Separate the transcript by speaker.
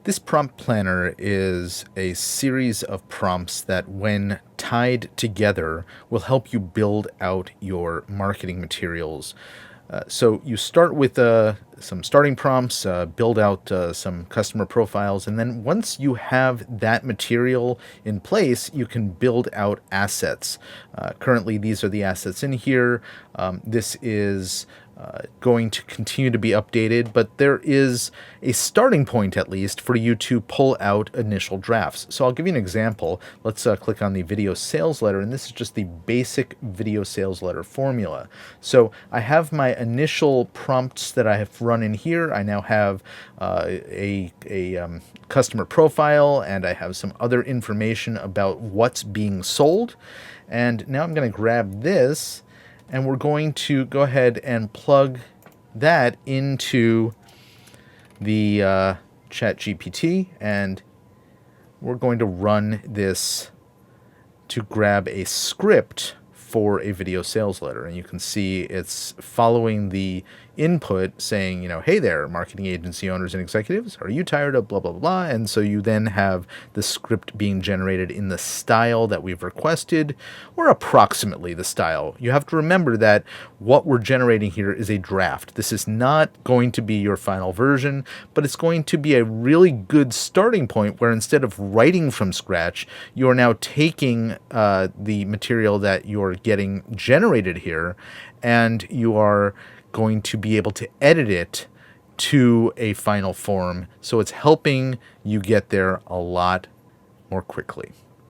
Speaker 1: This prompt planner is a series of prompts that, when tied together, will help you build out your marketing materials. So you start with some starting prompts, build out some customer profiles, and then once you have that material in place, you can build out assets. Currently, these are the assets in here. This is going to continue to be updated, but there is a starting point, at least, for you to pull out initial drafts. So I'll give you an example. Let's click on the video sales letter, and this is just the basic video sales letter formula. So I have my initial prompts that I have run in here. I now have a customer profile, and I have some other information about what's being sold. And now I'm going to grab this, and we're going to go ahead and plug that into the ChatGPT, and we're going to run this to grab a script for a video sales letter. And you can see it's following the input saying, hey there, marketing agency owners and executives, are you tired of blah, blah, blah? And so you then have the script being generated in the style that we've requested, or approximately the style. You have to remember that what we're generating here is a draft. This is not going to be your final version, but it's going to be a really good starting point where, instead of writing from scratch, you are now taking the material that you're getting generated here, and you are going to be able to edit it to a final form. So it's helping you get there a lot more quickly.